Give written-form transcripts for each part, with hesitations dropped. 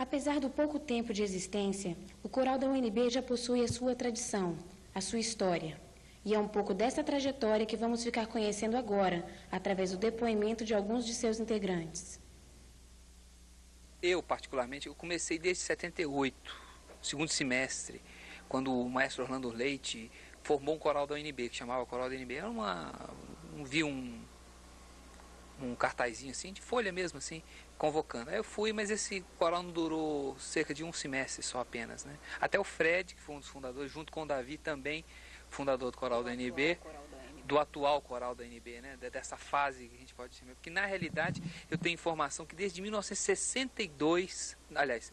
Apesar do pouco tempo de existência, o coral da UNB já possui a sua tradição, a sua história. E é um pouco dessa trajetória que vamos ficar conhecendo agora, através do depoimento de alguns de seus integrantes. Eu, particularmente, eu comecei desde 78, segundo semestre, quando o maestro Orlando Leite formou um coral da UNB, que chamava Coral da UNB. Era vi um cartazinho assim, de folha mesmo, assim, convocando. Aí eu fui, mas esse coral não durou cerca de um semestre só apenas, né? Até o Fred, que foi um dos fundadores, junto com o Davi também, fundador do coral da UNB, do atual coral da UNB, né? Dessa fase que a gente pode dizer. Porque na realidade eu tenho informação que desde 1962, aliás,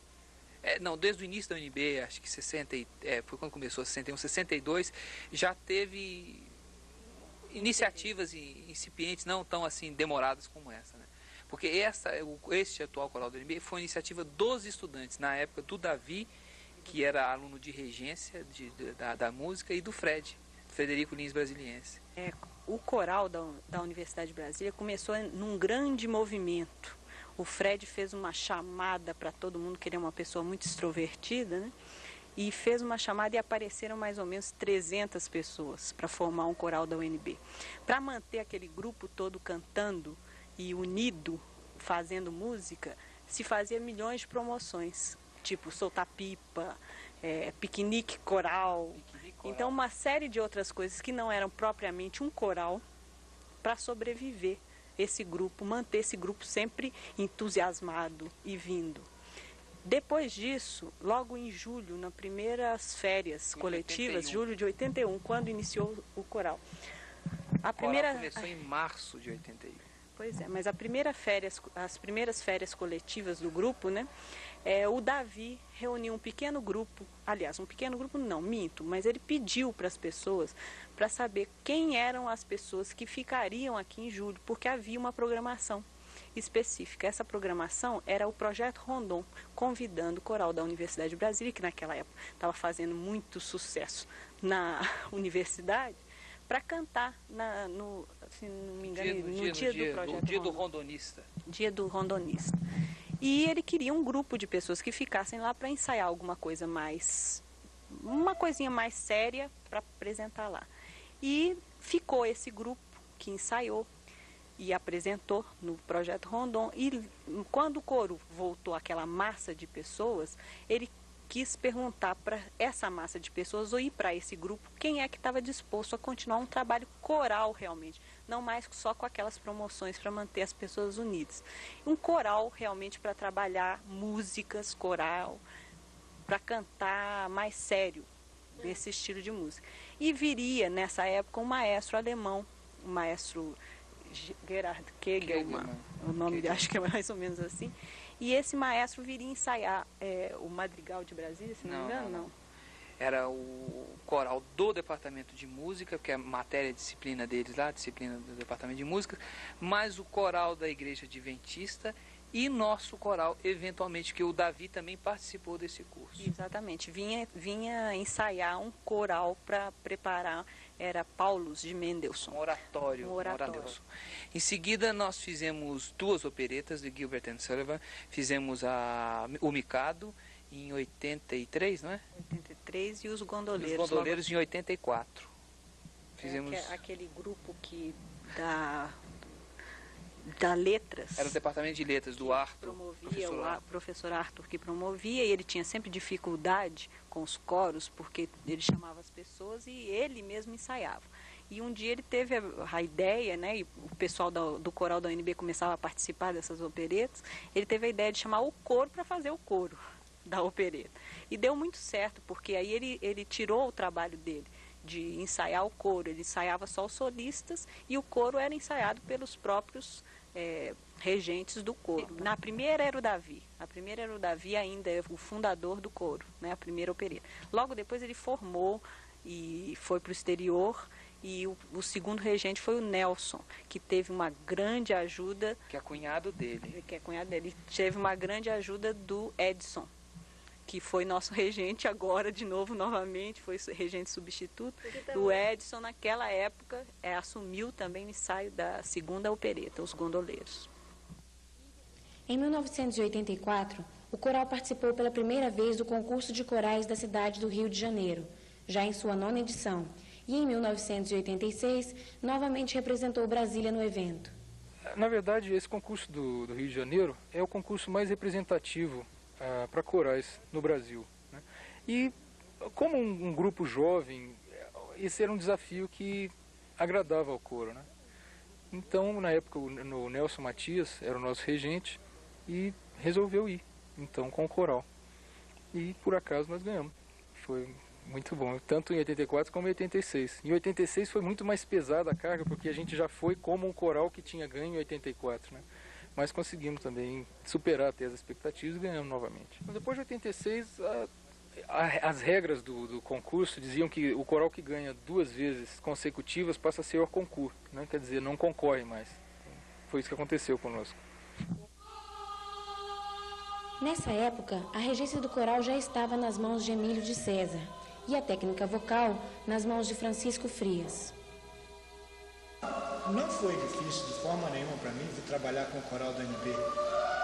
desde o início da UNB, acho que foi quando começou, 61, 62, já teve iniciativas incipientes, não tão assim demoradas como essa, né? Porque este atual coral da UNB foi uma iniciativa dos estudantes, na época do Davi, que era aluno de regência da música, e do Frederico Lins Brasiliense. O coral da Universidade de Brasília começou num grande movimento. O Fred fez uma chamada para todo mundo, que ele é uma pessoa muito extrovertida, né? E fez uma chamada e apareceram mais ou menos 300 pessoas para formar um coral da UNB. Para manter aquele grupo todo cantando e unido, fazendo música, se fazia milhões de promoções, tipo soltar pipa, piquenique coral. Então uma série de outras coisas que não eram propriamente um coral, para sobreviver esse grupo, manter esse grupo sempre entusiasmado e vindo. Depois disso, logo em julho, nas primeiras férias coletivas, julho de 81, quando iniciou o coral. O coral começou em março de 81. Pois é, mas as primeiras férias coletivas do grupo, né? O Davi reuniu um pequeno grupo, aliás, um pequeno grupo não, minto, mas ele pediu para as pessoas para saber quem eram as pessoas que ficariam aqui em julho, porque havia uma programação específica. Essa programação era o Projeto Rondon, convidando o coral da Universidade de Brasília, que naquela época estava fazendo muito sucesso na universidade, para cantar no dia do Projeto Dia do Rondonista. Dia do Rondonista. E ele queria um grupo de pessoas que ficassem lá para ensaiar alguma coisa uma coisinha mais séria para apresentar lá. E ficou esse grupo que ensaiou e apresentou no Projeto Rondon. E quando o coro voltou àquela massa de pessoas, ele quis perguntar para essa massa de pessoas, ou ir para esse grupo, quem é que estava disposto a continuar um trabalho coral realmente, não mais só com aquelas promoções para manter as pessoas unidas. Um coral realmente para trabalhar músicas, coral, para cantar mais sério, desse estilo de música. E viria nessa época um maestro alemão, o maestro Gerhard Kegelmann, o nome acho que é mais ou menos assim. E esse maestro viria ensaiar o Madrigal de Brasília, se não me engano, não. Era o coral do Departamento de Música, que é a matéria, disciplina deles lá, disciplina do Departamento de Música, mas o coral da Igreja Adventista e nosso coral, eventualmente, que o Davi também participou desse curso. Exatamente, vinha ensaiar um coral para preparar, era Paulus de Mendelssohn. Um oratório. Em seguida, nós fizemos 2 operetas de Gilbert and Sullivan, fizemos o Mikado em 83, não é? 83 e os Gondoleiros. Os Gondoleiros em 84. Fizemos... aquele grupo que da Letras. Era o departamento de letras do Arthur. Promovia, o professor Arthur que promovia, e ele tinha sempre dificuldade com os coros, porque ele chamava as pessoas e ele mesmo ensaiava. E um dia ele teve a ideia, né, e o pessoal do coral da UNB começava a participar dessas operetas, ele teve a ideia de chamar o coro para fazer o coro da opereta. E deu muito certo, porque aí ele tirou o trabalho dele de ensaiar o coro, ele ensaiava só os solistas e o coro era ensaiado pelos próprios regentes do coro. Na primeira era o Davi, ainda é o fundador do coro, né, a primeira opereta. Logo depois ele formou e foi para o exterior, e o segundo regente foi o Nelson, que teve uma grande ajuda... Que é cunhado dele. Ele teve uma grande ajuda do Edson, que foi nosso regente agora, de novo, novamente, foi regente substituto. O Edson, naquela época, assumiu também o ensaio da segunda opereta, Os Gondoleiros. Em 1984, o coral participou pela primeira vez do concurso de corais da cidade do Rio de Janeiro, já em sua 9ª edição, e em 1986, novamente representou Brasília no evento. Na verdade, esse concurso do Rio de Janeiro é o concurso mais representativo para corais no Brasil, né? E como um grupo jovem, esse era um desafio que agradava ao coro, né? Então, na época, o Nelson Matias era o nosso regente e resolveu ir, então, com o coral. E, por acaso, nós ganhamos. Foi muito bom, tanto em 84 como em 86. Em 86 foi muito mais pesada a carga, porque a gente já foi como um coral que tinha ganho em 84, né? Mas conseguimos também superar até as expectativas e ganhamos novamente. Mas depois de 86, as regras do concurso diziam que o coral que ganha 2 vezes consecutivas passa a ser hors concurso, né? Quer dizer, não concorre mais. Foi isso que aconteceu conosco. Nessa época, a regência do coral já estava nas mãos de Emílio de César e a técnica vocal nas mãos de Francisco Frias. Não foi difícil de forma nenhuma para mim de trabalhar com o coral da UNB.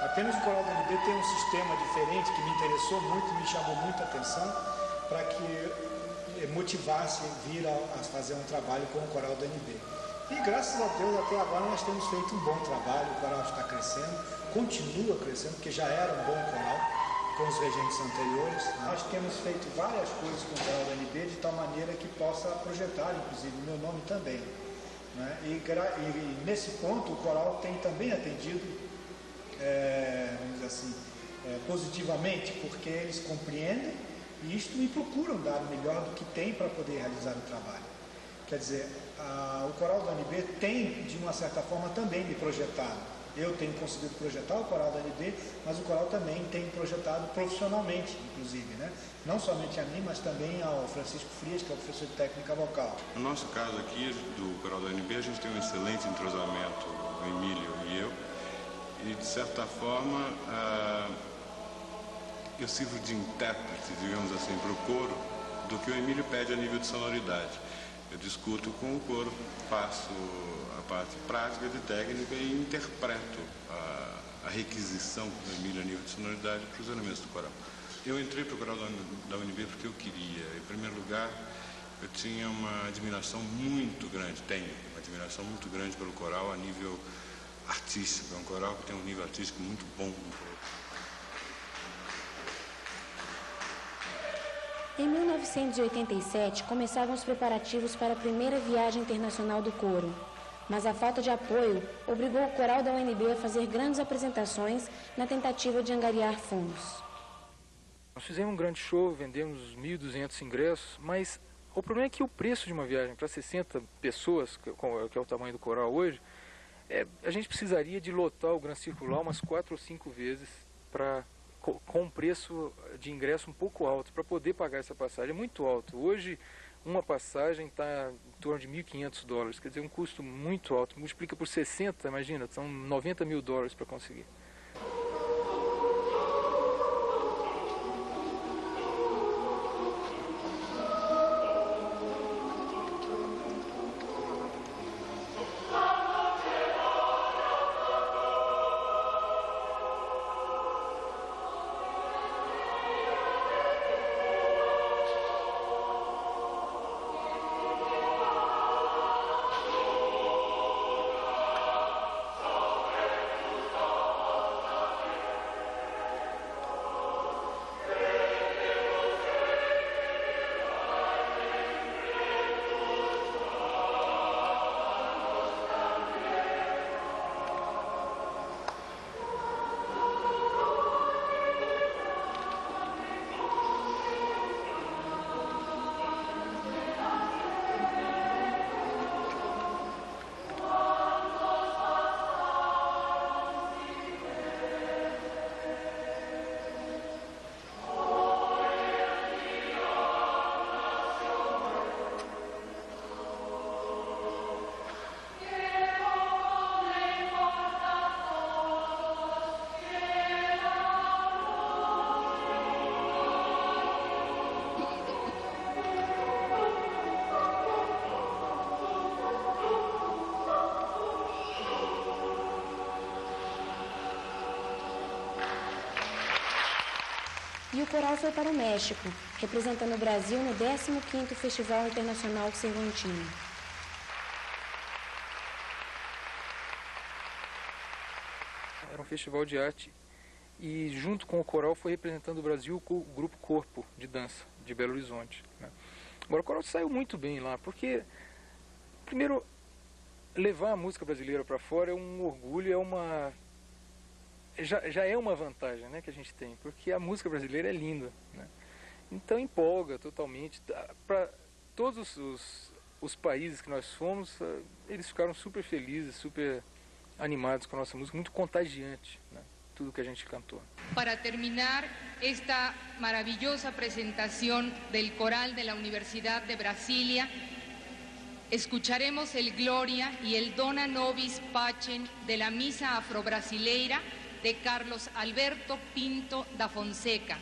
Apenas o coral da UNB tem um sistema diferente que me interessou muito, me chamou muita atenção para que motivasse vir a fazer um trabalho com o coral da UNB. E graças a Deus até agora nós temos feito um bom trabalho, o coral está crescendo, continua crescendo, porque já era um bom coral com os regentes anteriores. Nós temos feito várias coisas com o coral da UNB de tal maneira que possa projetar, inclusive, o meu nome também, né? E nesse ponto o coral tem também atendido, vamos dizer assim, positivamente, porque eles compreendem isto e procuram dar o melhor do que tem para poder realizar o trabalho. Quer dizer, o coral da UNB tem, de uma certa forma, também me projetado. Eu tenho conseguido projetar o coral da UNB, mas o coral também tem projetado profissionalmente, inclusive, né? Não somente a mim, mas também ao Francisco Frias, que é o professor de técnica vocal. No nosso caso aqui, do coral da UNB, a gente tem um excelente entrosamento, o Emílio e eu, e de certa forma eu sirvo de intérprete, digamos assim, para o coro, do que o Emílio pede a nível de sonoridade. Eu discuto com o coro, faço a parte prática de técnica e interpreto a requisição do Emílio a nível de sonoridade para os elementos do coral. Eu entrei para o coral da UNB porque eu queria. Em primeiro lugar, eu tinha uma admiração muito grande, tenho uma admiração muito grande pelo coral a nível artístico. É um coral que tem um nível artístico muito bom. Em 1987, começavam os preparativos para a primeira viagem internacional do coro, mas a falta de apoio obrigou o coral da UNB a fazer grandes apresentações na tentativa de angariar fundos. Nós fizemos um grande show, vendemos 1.200 ingressos, mas o problema é que o preço de uma viagem para 60 pessoas, que é o tamanho do coral hoje, a gente precisaria de lotar o Gran Circular umas 4 ou 5 vezes com um preço de ingresso um pouco alto, para poder pagar essa passagem. É muito alto. Hoje, uma passagem está em torno de $1.500, quer dizer, um custo muito alto. Multiplica por 60, imagina, são $90 mil para conseguir. coral foi para o México, representando o Brasil no 15º Festival Internacional Cervantino. Era um festival de arte e junto com o coral foi representando o Brasil o grupo Corpo de dança de Belo Horizonte, né? Agora o coral saiu muito bem lá, porque primeiro levar a música brasileira para fora é um orgulho, já é uma vantagem, né, que a gente tem, porque a música brasileira é linda, né? Então empolga totalmente. Para todos os países que nós fomos, eles ficaram super felizes, super animados com a nossa música, muito contagiante, né, tudo que a gente cantou. Para terminar esta maravillosa presentación del coral de la Universidad de Brasilia, escucharemos el Gloria y el Dona Nobis Pacem de la Misa Afro-Brasileira de Carlos Alberto Pinto da Fonseca.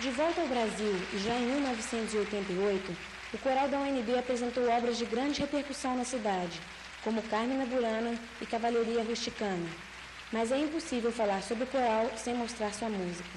De volta ao Brasil, e já em 1988, o coral da UNB apresentou obras de grande repercussão na cidade, como Carmina Burana e Cavalheria Rusticana. Mas é impossível falar sobre o coral sem mostrar sua música.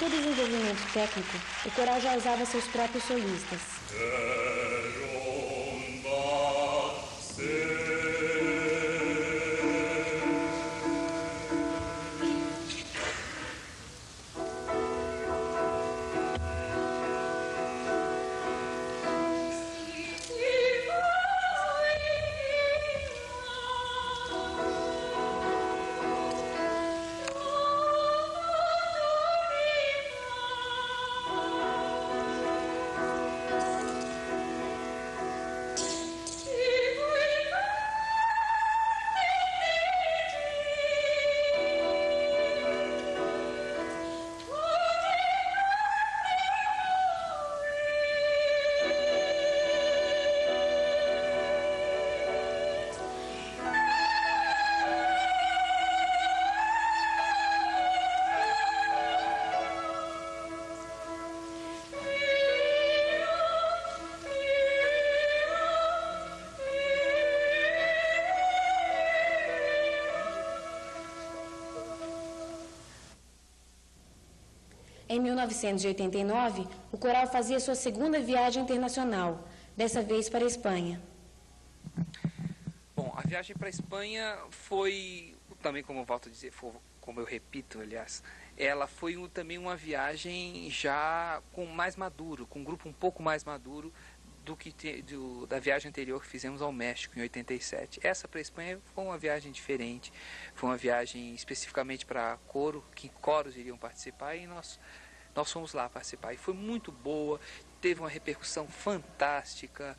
seu desenvolvimento técnico, o coral já usava seus próprios solistas. Em 1989, o coral fazia sua segunda viagem internacional, dessa vez para a Espanha. Bom, a viagem para a Espanha foi, também como eu volto a dizer, como eu repito, aliás, ela foi também uma viagem já com mais maduro, com um grupo um pouco mais maduro do que da viagem anterior que fizemos ao México em 87. Essa para a Espanha foi uma viagem diferente, foi uma viagem especificamente para coro, que coros iriam participar, e nós fomos lá participar. E foi muito boa, teve uma repercussão fantástica.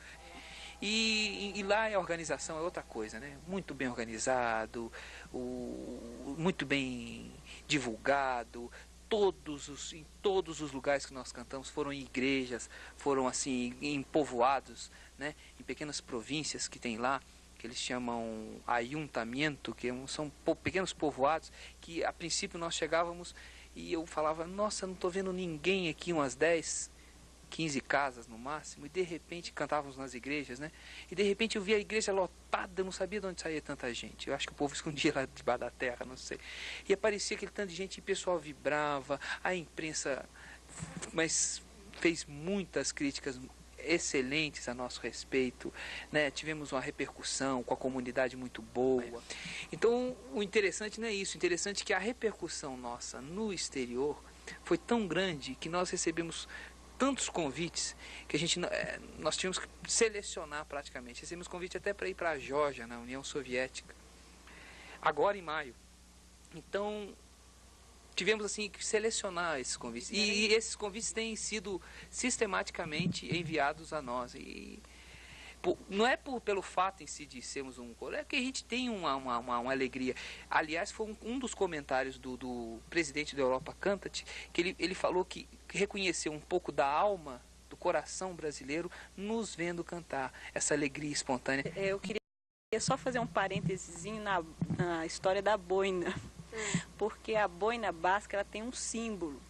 E lá a organização é outra coisa, né? Muito bem organizado, muito bem divulgado. Em todos os lugares que nós cantamos, foram em igrejas, foram assim em povoados, né? Em pequenas províncias que tem lá, que eles chamam ayuntamiento, que são pequenos povoados, que a princípio nós chegávamos e eu falava, nossa, não estou vendo ninguém aqui, umas 10, 15 casas no máximo, e de repente cantávamos nas igrejas, né? E de repente eu via a igreja lotada, eu não sabia de onde saía tanta gente. Eu acho que o povo escondia lá debaixo da terra, não sei. E aparecia aquele tanto de gente e o pessoal vibrava, a imprensa fez muitas críticas excelentes a nosso respeito, né? Tivemos uma repercussão com a comunidade muito boa. Então, o interessante não é isso, o interessante é que a repercussão nossa no exterior foi tão grande que nós recebemos tantos convites que nós tínhamos que selecionar praticamente. Recebemos convite até para ir para a Geórgia, na União Soviética, agora em maio. Então, tivemos assim que selecionar esses convites. E esses convites têm sido sistematicamente enviados a nós. E não é pelo fato em si de sermos um coro, é que a gente tem uma alegria. Aliás, foi um dos comentários do presidente da Europa Cantat, que ele falou que reconheceu um pouco da alma, do coração brasileiro, nos vendo cantar, essa alegria espontânea. Eu queria só fazer um parênteses na história da boina, porque a boina basca ela tem um símbolo.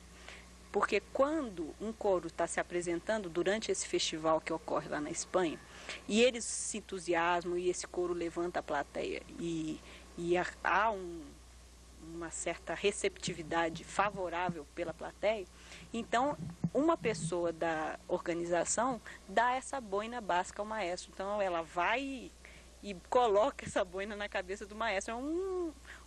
Porque quando um coro está se apresentando durante esse festival que ocorre lá na Espanha, e eles se entusiasmam e esse coro levanta a plateia e há uma certa receptividade favorável pela plateia, então uma pessoa da organização dá essa boina basca ao maestro. Então ela vai e coloca essa boina na cabeça do maestro. É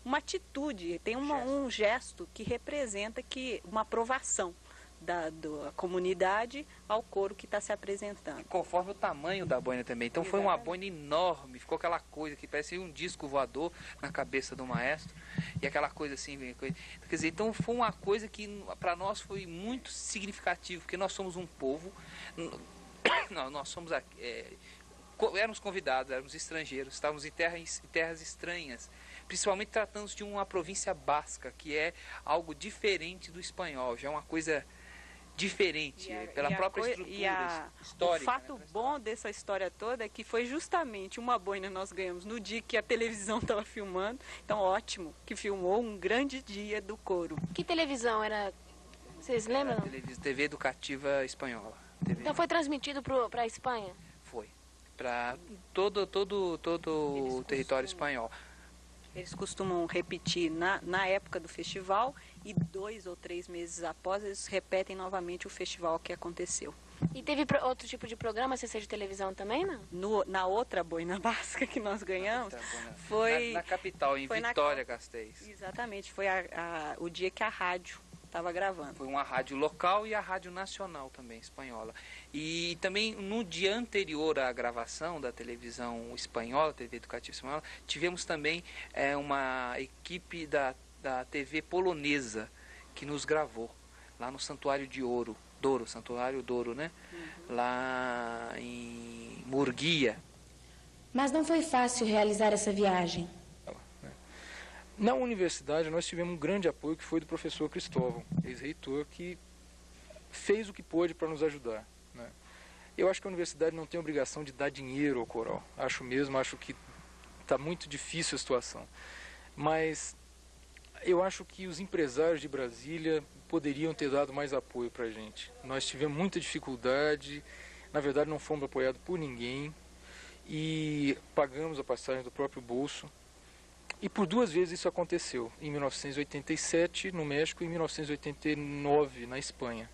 uma atitude, tem um gesto que representa uma aprovação da comunidade ao coro que está se apresentando. Conforme o tamanho da boina também. Então foi uma boina enorme, ficou aquela coisa que parecia um disco voador na cabeça do maestro, e aquela coisa assim, quer dizer, então foi uma coisa que para nós foi muito significativo, porque nós somos um povo, nós somos éramos convidados, éramos estrangeiros, estávamos em terras estranhas, principalmente tratando-se de uma província basca, que é algo diferente do espanhol, já é uma coisa diferente, pela própria estrutura histórica. O fato bom dessa história toda é que foi justamente uma boina nós ganhamos no dia que a televisão estava filmando, então ótimo, que filmou um grande dia do coro. Que televisão era? Vocês lembram? TV Educativa Espanhola. Então foi transmitido para a Espanha? Foi, para todo o território espanhol. Eles costumam repetir na época do festival e 2 ou 3 meses após eles repetem novamente o festival que aconteceu. E teve outro tipo de programa, CC de televisão também, não? Na outra Boina Basca que nós ganhamos, foi... Na capital, em Vitória, Gasteiz. Exatamente, foi o dia que a rádio estava gravando. Foi uma rádio local e a rádio nacional também, espanhola. E também no dia anterior à gravação da televisão espanhola, TV Educativa Espanhola, tivemos também uma equipe da TV polonesa que nos gravou lá no Santuário de Douro, Santuário Douro, né? Lá em Murguia. Mas não foi fácil realizar essa viagem. Na universidade nós tivemos um grande apoio que foi do professor Cristóvão, ex-reitor, que fez o que pôde para nos ajudar, né? Eu acho que a universidade não tem obrigação de dar dinheiro ao coral. Acho que está muito difícil a situação. Mas eu acho que os empresários de Brasília poderiam ter dado mais apoio para a gente. Nós tivemos muita dificuldade, na verdade não fomos apoiados por ninguém e pagamos a passagem do próprio bolso. E por 2 vezes isso aconteceu, em 1987 no México e em 1989 na Espanha.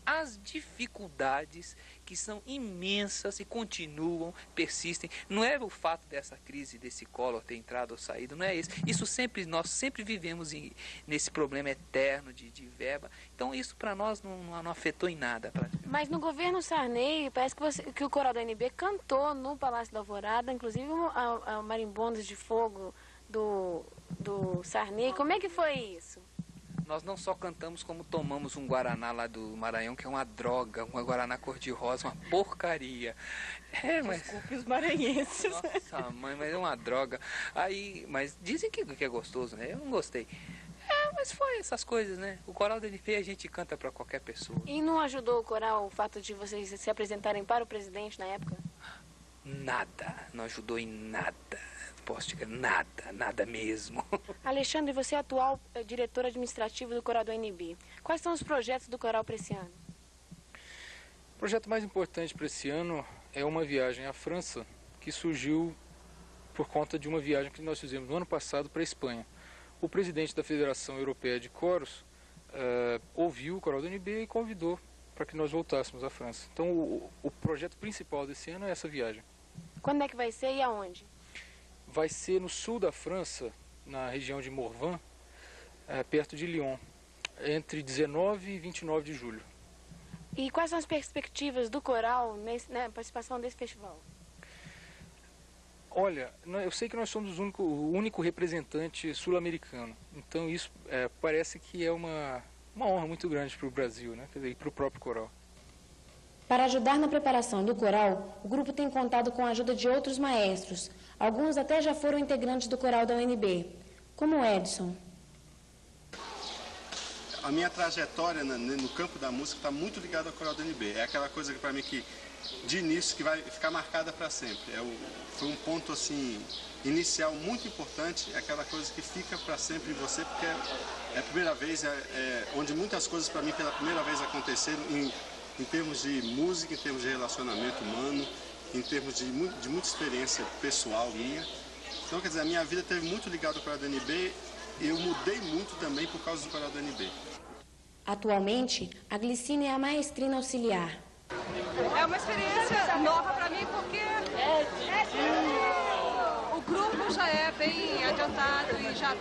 As dificuldades que são imensas e continuam, persistem. Não é o fato dessa crise, desse Collor ter entrado ou saído, não é isso. Nós sempre vivemos nesse problema eterno de verba. Então isso para nós não afetou em nada. Mas no governo Sarney, parece que o coral da UNB cantou no Palácio da Alvorada, inclusive a Marimbondas de Fogo do Sarney. Como é que foi isso? Nós não só cantamos, como tomamos um guaraná lá do Maranhão, que é uma droga, uma guaraná cor-de-rosa, uma porcaria. Desculpe os maranhenses. Nossa mãe, mas é uma droga. Mas dizem que é gostoso, né? Eu não gostei. Mas foi essas coisas, né? O coral da UNB a gente canta para qualquer pessoa. E não ajudou o coral o fato de vocês se apresentarem para o presidente na época? Nada, não ajudou em nada. Posso dizer nada mesmo. Alexandre, você é atual diretor administrativo do coral da UNB. Quais são os projetos do coral para esse ano? O projeto mais importante para esse ano é uma viagem à França, que surgiu por conta de uma viagem que nós fizemos no ano passado para a Espanha. O presidente da Federação Europeia de Coros ouviu o coral da UNB e convidou para que nós voltássemos à França. Então o projeto principal desse ano é essa viagem. Quando é que vai ser e aonde? Vai ser no sul da França, na região de Morvan, perto de Lyon, entre 19 e 29 de julho. E quais são as perspectivas do coral na participação desse festival? Olha, eu sei que nós somos o único representante sul-americano, então isso parece que é uma honra muito grande para o Brasil, né? Quer dizer, e para o próprio coral. Para ajudar na preparação do coral, o grupo tem contado com a ajuda de outros maestros. Alguns até já foram integrantes do coral da UNB, como o Edson. A minha trajetória no campo da música está muito ligada ao coral da UNB. É aquela coisa que para mim que de início que vai ficar marcada para sempre. Foi um ponto assim inicial muito importante, é aquela coisa que fica para sempre em você, porque é a primeira vez, onde muitas coisas para mim pela primeira vez aconteceram em termos de música, em termos de relacionamento humano, em termos de muita experiência pessoal minha. Então, quer dizer, a minha vida esteve muito ligada ao coral da UNB e eu mudei muito também por causa do coral da UNB. Atualmente, a Glicine é a maestrina auxiliar. É uma experiência nova para mim porque o grupo já é bem adiantado e já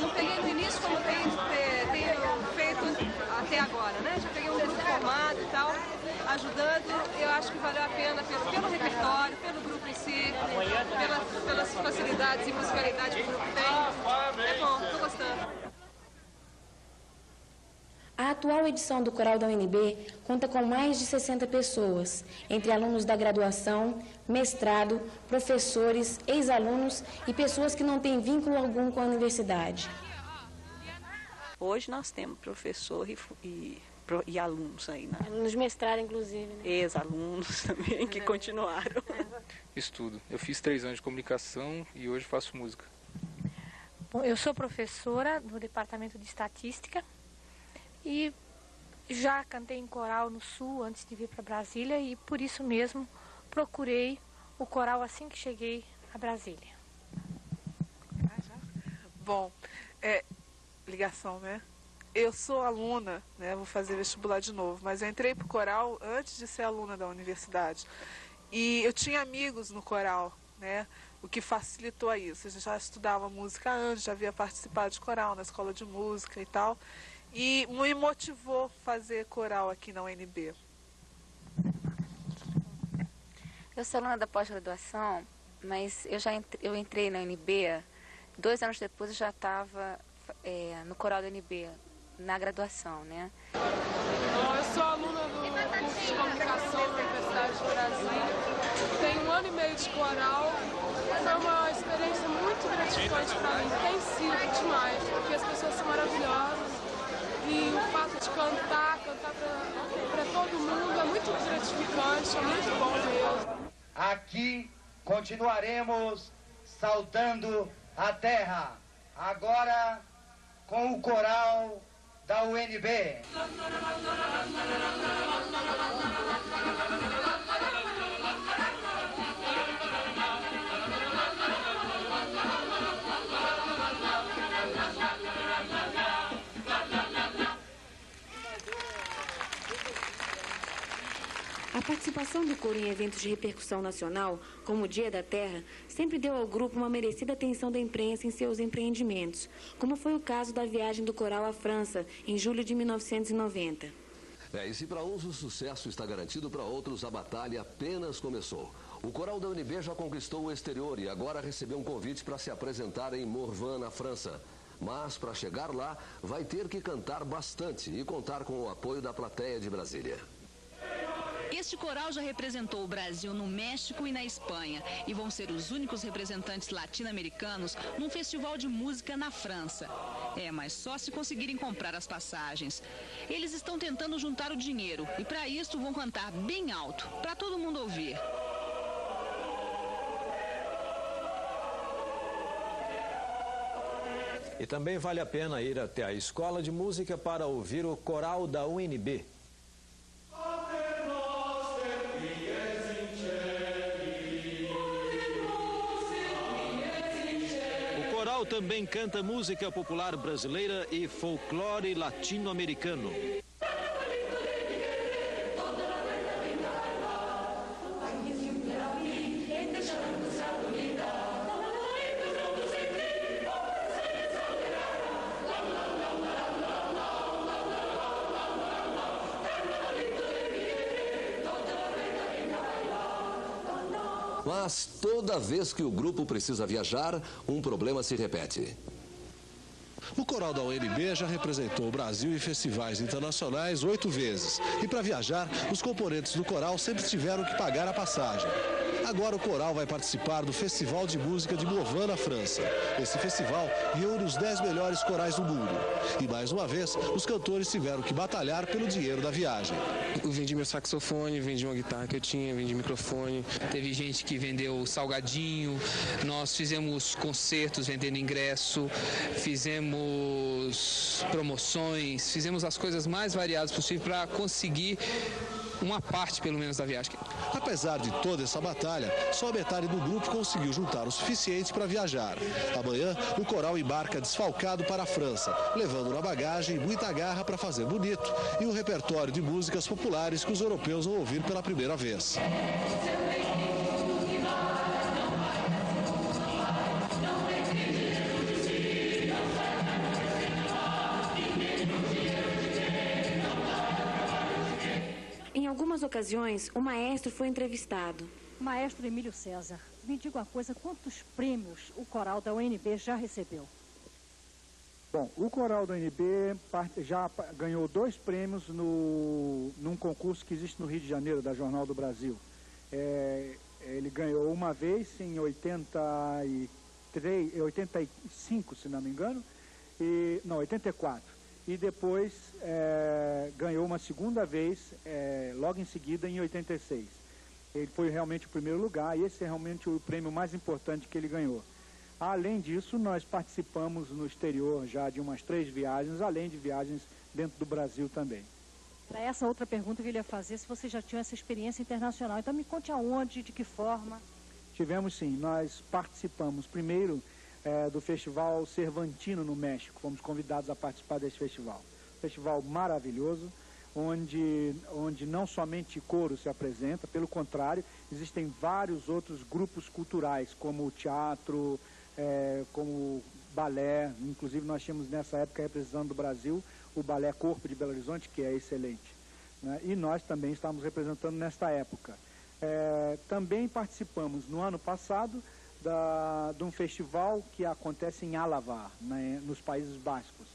não peguei no início como tenho feito até agora, né? Já peguei um grupo formado e tal, ajudando. Eu acho que valeu a pena pelo repertório, pelo grupo em si, pelas facilidades e musicalidade que o grupo tem. É bom, estou gostando. A atual edição do coral da UNB conta com mais de 60 pessoas, entre alunos da graduação, mestrado, professores, ex-alunos e pessoas que não têm vínculo algum com a universidade. Hoje nós temos professor e alunos aí, né? Alunos de mestrado, inclusive, né? Ex-alunos também que continuaram. Estudo. Eu fiz 3 anos de comunicação e hoje faço música. Bom, eu sou professora no departamento de estatística. E já cantei em coral no Sul antes de vir para Brasília e por isso mesmo procurei o coral assim que cheguei a Brasília. Bom, ligação, né? Eu sou aluna, né? Vou fazer vestibular de novo, mas eu entrei pro coral antes de ser aluna da universidade. E eu tinha amigos no coral, né? O que facilitou isso. A gente já estudava música antes, já havia participado de coral na escola de música e tal. E me motivou fazer coral aqui na UNB. Eu sou aluna da pós-graduação, mas eu entrei na UNB, 2 anos depois eu já estava no coral da UNB, na graduação, né? Eu sou aluna do curso de comunicação da Universidade de Brasília. Tenho 1 ano e meio de coral. Foi uma experiência muito gratificante para mim. Tem sido demais, porque as pessoas são maravilhosas. E o fato de cantar para todo mundo é muito gratificante, é muito bom mesmo. Aqui continuaremos saudando a terra, agora com o coral da UNB. A participação do coro em eventos de repercussão nacional, como o Dia da Terra, sempre deu ao grupo uma merecida atenção da imprensa em seus empreendimentos, como foi o caso da viagem do coral à França, em julho de 1990. E se para uns o sucesso está garantido, para outros a batalha apenas começou. O coral da UNB já conquistou o exterior e agora recebeu um convite para se apresentar em Morvan, na França. Mas para chegar lá, vai ter que cantar bastante e contar com o apoio da plateia de Brasília. Este coral já representou o Brasil no México e na Espanha e vão ser os únicos representantes latino-americanos num festival de música na França. Mas só se conseguirem comprar as passagens. Eles estão tentando juntar o dinheiro e para isso vão cantar bem alto, para todo mundo ouvir. E também vale a pena ir até a escola de música para ouvir o coral da UNB. Também canta música popular brasileira e folclore latino-americano. Mas toda vez que o grupo precisa viajar, um problema se repete. O coral da UNB já representou o Brasil em festivais internacionais 8 vezes. E para viajar, os componentes do coral sempre tiveram que pagar a passagem. Agora o coral vai participar do Festival de Música de Morvan, na França. Esse festival reúne os 10 melhores corais do mundo. E mais uma vez, os cantores tiveram que batalhar pelo dinheiro da viagem. Eu vendi meu saxofone, vendi uma guitarra que eu tinha, vendi microfone. Teve gente que vendeu salgadinho, nós fizemos concertos vendendo ingresso, fizemos promoções, fizemos as coisas mais variadas possível para conseguir uma parte, pelo menos, da viagem. Apesar de toda essa batalha, só metade do grupo conseguiu juntar o suficiente para viajar. Amanhã, o coral embarca desfalcado para a França, levando na bagagem muita garra para fazer bonito e um repertório de músicas populares que os europeus vão ouvir pela primeira vez. Em algumas ocasiões, o maestro foi entrevistado. Maestro Emílio César, me diga uma coisa, quantos prêmios o coral da UNB já recebeu? Bom, o coral da UNB já ganhou 2 prêmios num concurso que existe no Rio de Janeiro, da Jornal do Brasil. Ele ganhou uma vez em 85, se não me engano, 84. E depois ganhou uma segunda vez, logo em seguida, em 86. Ele foi realmente o primeiro lugar e esse é realmente o prêmio mais importante que ele ganhou. Além disso, nós participamos no exterior já de umas 3 viagens, além de viagens dentro do Brasil também. Para essa outra pergunta que eu ia fazer, se você já tinha essa experiência internacional. Então me conte aonde, de que forma. Tivemos sim, nós participamos primeiro do Festival Cervantino no México. Fomos convidados a participar desse festival. Festival maravilhoso, onde não somente coro se apresenta, pelo contrário, existem vários outros grupos culturais, como o teatro, como balé. Inclusive nós tínhamos nessa época representando o Brasil o Balé Corpo de Belo Horizonte, que é excelente, né? E nós também estávamos representando nesta época. Também participamos no ano passado de um festival que acontece em Álava, né, nos Países Bascos.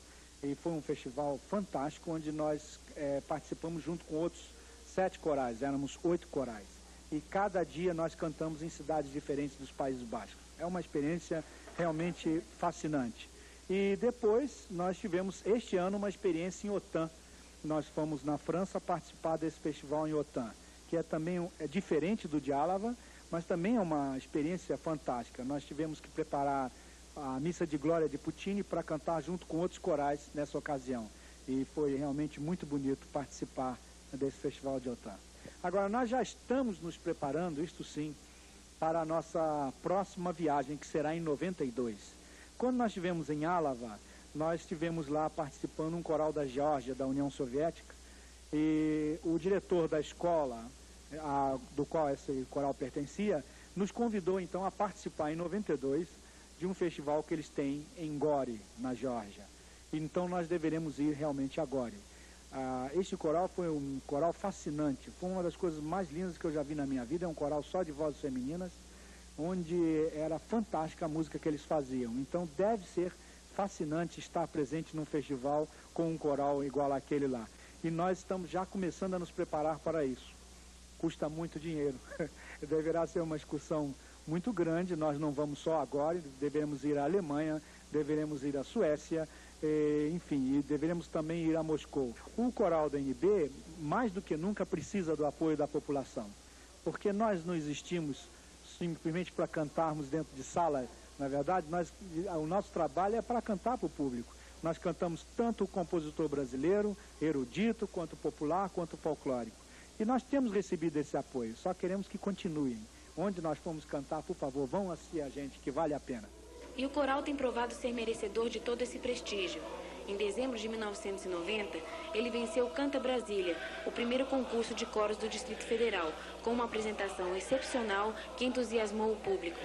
E foi um festival fantástico, onde nós participamos junto com outros 7 corais, éramos 8 corais. E cada dia nós cantamos em cidades diferentes dos Países Bascos. É uma experiência realmente fascinante. E depois nós tivemos este ano uma experiência em Autun. Nós fomos na França participar desse festival em Autun, que é também diferente do de Álava, mas também é uma experiência fantástica. Nós tivemos que preparar a Missa de Glória de Puccini para cantar junto com outros corais nessa ocasião. E foi realmente muito bonito participar desse festival de Autun. Agora, nós já estamos nos preparando, isto sim, para a nossa próxima viagem, que será em 92. Quando nós estivemos em Álava, nós estivemos lá participando um coral da Geórgia, da União Soviética, e o diretor da escola, do qual esse coral pertencia, nos convidou então a participar em 92 de um festival que eles têm em Gori, na Geórgia. Então nós deveremos ir realmente a Gori. Este coral foi um coral fascinante, foi uma das coisas mais lindas que eu já vi na minha vida. É um coral só de vozes femininas, onde era fantástica a música que eles faziam. Então deve ser fascinante estar presente num festival com um coral igual àquele lá. E nós estamos já começando a nos preparar para isso. Custa muito dinheiro. Deverá ser uma excursão muito grande. Nós não vamos só agora, devemos ir à Alemanha, deveremos ir à Suécia, enfim, e deveremos também ir a Moscou. O coral da UNB, mais do que nunca, precisa do apoio da população, porque nós não existimos simplesmente para cantarmos dentro de sala. Na verdade, o nosso trabalho é para cantar para o público. Nós cantamos tanto o compositor brasileiro, erudito, quanto popular, quanto folclórico. E nós temos recebido esse apoio, só queremos que continuem. Onde nós formos cantar, por favor, vão assistir a gente, que vale a pena. E o coral tem provado ser merecedor de todo esse prestígio. Em dezembro de 1990, ele venceu o Canta Brasília, o primeiro concurso de coros do Distrito Federal, com uma apresentação excepcional que entusiasmou o público.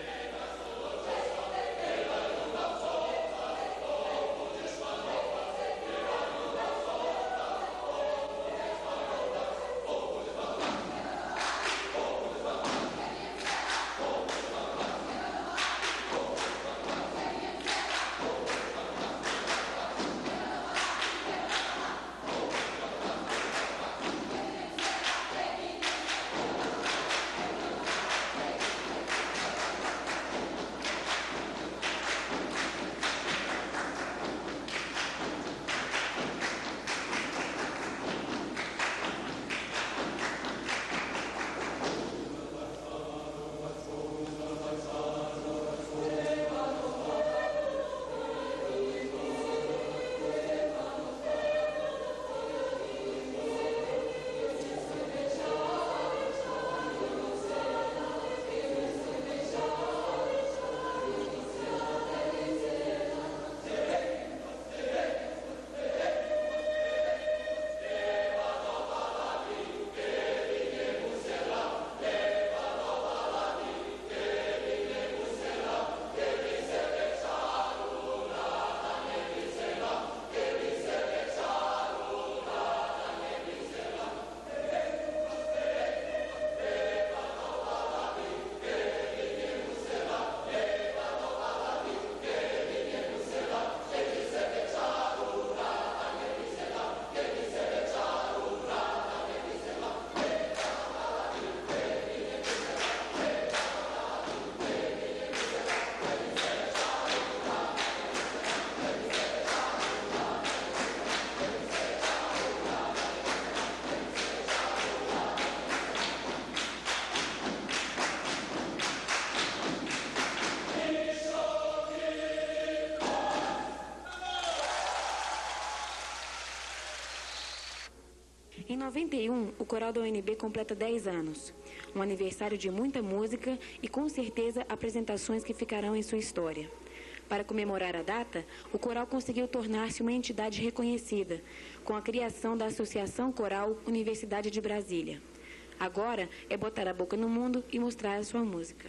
Em 91, o coral da UNB completa 10 anos. Um aniversário de muita música e, com certeza, apresentações que ficarão em sua história. Para comemorar a data, o coral conseguiu tornar-se uma entidade reconhecida, com a criação da Associação Coral Universidade de Brasília. Agora é botar a boca no mundo e mostrar a sua música.